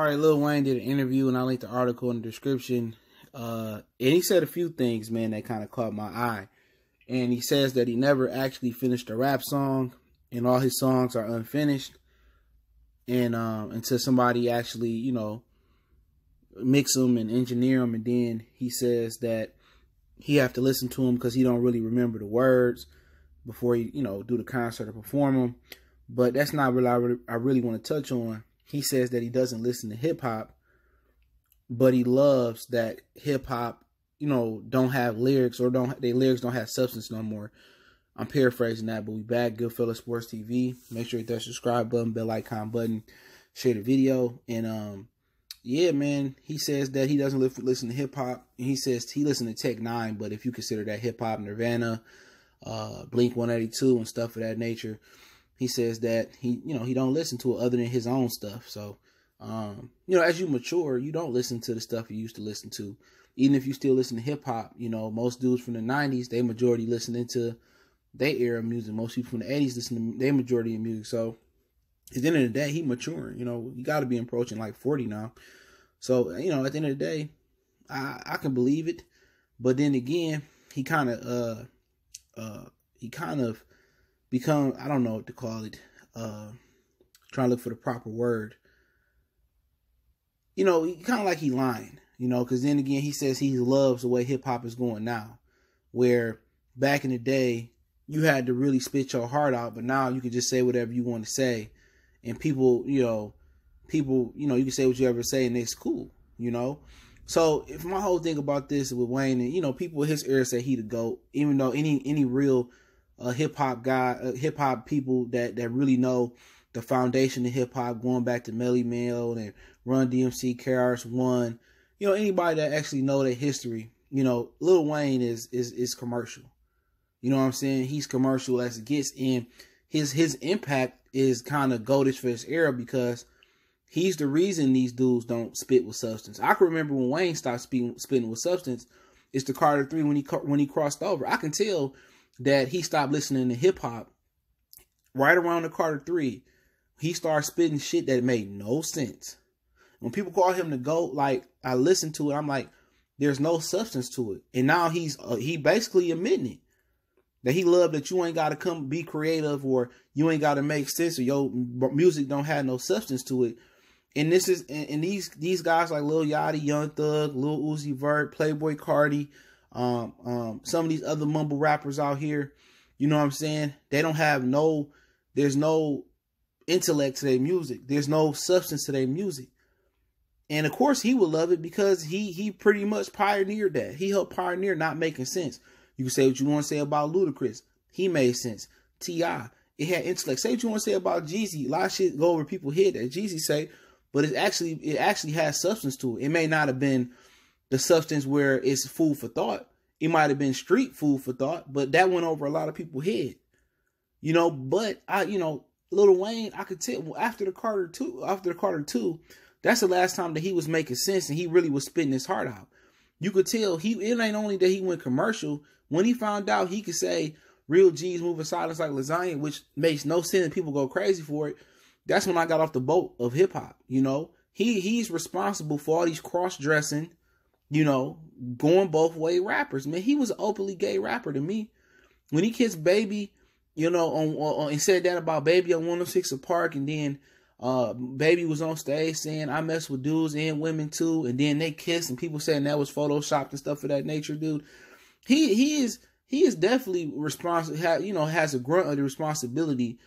right, Lil Wayne did an interview, and I linked the article in the description. And he said a few things, man, that kind of caught my eye. And he says that he never actually finished a rap song, and all his songs are unfinished. And until somebody actually, you know, mix them and engineer them, and then he says that he have to listen to them because he don't really remember the words before he, you know, do the concert or perform them. But that's not really I really want to touch on. He says that he doesn't listen to hip hop, but he loves that hip hop, you know, don't have lyrics, or their lyrics don't have substance no more. I'm paraphrasing that, but we back. Goodfellas Sports TV. Make sure you hit that subscribe button, bell icon button, share the video, and yeah, man. He says that he doesn't listen to hip hop. He says he listens to Tech Nine, but if you consider that hip hop, Nirvana, Blink 182, and stuff of that nature, he says that he don't listen to it other than his own stuff. So, you know, as you mature, you don't listen to the stuff you used to listen to. Even if you still listen to hip hop, you know, most dudes from the 90s, they majority listening to their era music. Most people from the 80s listen to their majority of music. So at the end of the day, he maturing. You know, you got to be approaching like 40 now. So, you know, at the end of the day, I can believe it. But then again, he kind of become, I don't know what to call it, trying to look for the proper word. You know, kind of like he lying, you know, because then again, he says he loves the way hip hop is going now, where back in the day, you had to really spit your heart out, but now you can just say whatever you want to say, and people, you can say what you ever say, and it's cool, you know. So if my whole thing about this with Wayne, and you know, people in his era say he the GOAT, even though any real hip hop guy, hip hop people that really know the foundation of hip hop, going back to Melly Mel and Run DMC, KRS-One, you know, anybody that actually know their history, you know, Lil Wayne is commercial. You know what I'm saying? He's commercial as it gets, and his impact is kind of goldish for his era because he's the reason these dudes don't spit with substance. I can remember when Wayne stopped spitting with substance. It's the Carter 3 when he crossed over. I can tell that he stopped listening to hip hop right around the Carter 3. He started spitting shit that made no sense. When people call him the GOAT, like, I listen to it, I'm like, there's no substance to it. And now he basically admitting it. That he loved that you ain't got to come be creative, or you ain't got to make sense, or your music don't have no substance to it. And this is, and these guys like Lil Yachty, Young Thug, Lil Uzi Vert, Playboy Cardi, some of these other mumble rappers out here, you know what I'm saying? They don't have there's no intellect to their music. There's no substance to their music. And of course he would love it because he pretty much pioneered that. He helped pioneer not making sense. You can say what you want to say about Ludacris. He made sense. T.I., it had intellect. Say what you want to say about Jeezy. A lot of shit go over people's head that Jeezy say, but it actually has substance to it. It may not have been the substance where it's food for thought. It might have been street food for thought, but that went over a lot of people's head. You know, but Lil Wayne, I could tell after the Carter 2, that's the last time that he was making sense and he really was spitting his heart out. You could tell it ain't only that he went commercial. When he found out he could say real G's moving silence like lasagna, which makes no sense and people go crazy for it, that's when I got off the boat of hip hop. You know, he's responsible for all these cross-dressing, you know, going both way rappers. Man, he was an openly gay rapper to me. When he kissed Baby, you know, on and said that about Baby on 106 Park, and then Baby was on stage saying I mess with dudes and women too, and then they kissed and people saying that was photoshopped and stuff of that nature, dude. He is definitely responsible, has a grunt of the responsibility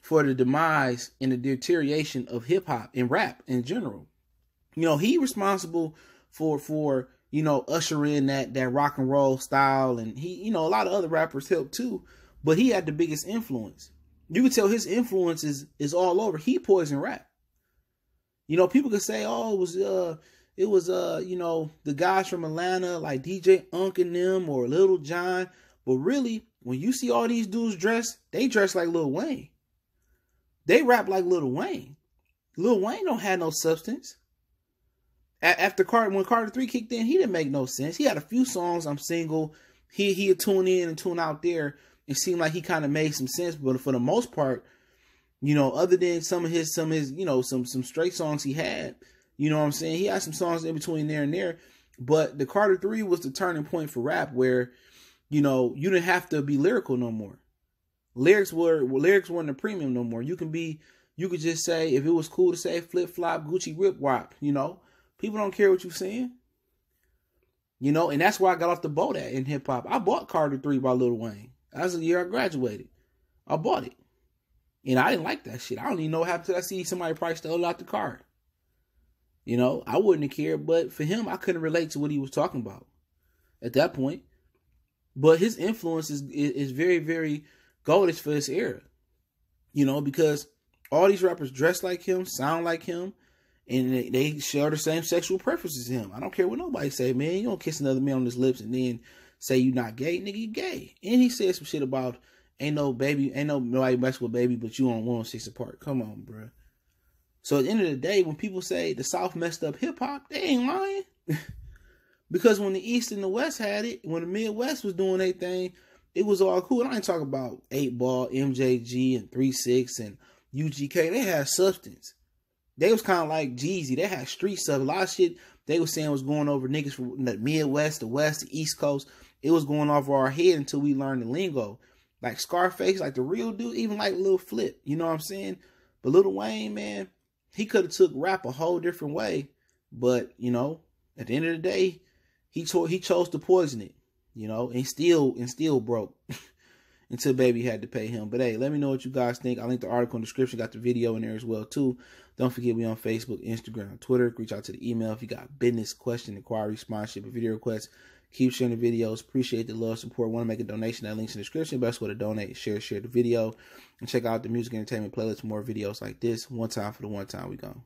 for the demise and the deterioration of hip hop and rap in general. You know, he responsible for usher in that rock and roll style, and he, a lot of other rappers helped too, but he had the biggest influence. You can tell his influence is all over. He poisoned rap. You know, people could say, oh, it was the guys from Atlanta like DJ Unk and them or Little John. But really, when you see all these dudes dressed, they dress like Lil Wayne. They rap like Lil Wayne. Lil Wayne don't have no substance. When Carter 3 kicked in, he didn't make no sense. He had a few songs, I'm Single. He'd tune in and tune out there. It seemed like he kind of made some sense, but for the most part, other than some straight songs he had, You know what I'm saying? He had some songs in between there and there. But the Carter 3 was the turning point for rap where, you know, you didn't have to be lyrical no more. Lyrics weren't a premium no more. You could just say, if it was cool to say flip flop, Gucci rip wop, you know, people don't care what you're saying. You know, and that's where I got off the boat at in hip hop. I bought Carter 3 by Lil Wayne. That was the year I graduated. I bought it. And I didn't like that shit. I don't even know what happened till I see somebody probably stole out the car. You know, I wouldn't have cared, but for him, I couldn't relate to what he was talking about at that point. But his influence is very, very goldish for this era. You know, because all these rappers dress like him, sound like him, and they share the same sexual preferences as him. I don't care what nobody say, man. You don't kiss another man on his lips and then say you not gay, nigga, you gay. And he said some shit about ain't nobody mess with baby, but you on 106 apart. Come on, bro. So at the end of the day, when people say the South messed up hip hop, they ain't lying. Because when the East and the West had it, when the Midwest was doing their thing, it was all cool. And I ain't talking about 8 Ball, MJG, and 3-6 and UGK. They had substance. They was kind of like Jeezy. They had street stuff. A lot of shit they was saying was going over niggas from the Midwest, the West, the East Coast. It was going over our head until we learned the lingo. Like Scarface, like the real dude, even like Lil Flip. You know what I'm saying? But Lil Wayne, man, he could have took rap a whole different way. But, you know, at the end of the day, he chose to poison it. You know, and still broke. Until baby had to pay him. But hey, let me know what you guys think. I'll link the article in the description. Got the video in there as well too. Don't forget we on Facebook, Instagram, Twitter. Reach out to the email if you got business, question, inquiry, sponsorship, or video requests. Keep sharing the videos. Appreciate the love, support. Want to make a donation? That link's in the description. Best way to donate, share the video. And check out the music entertainment playlist. More videos like this. One time for the one time we gone.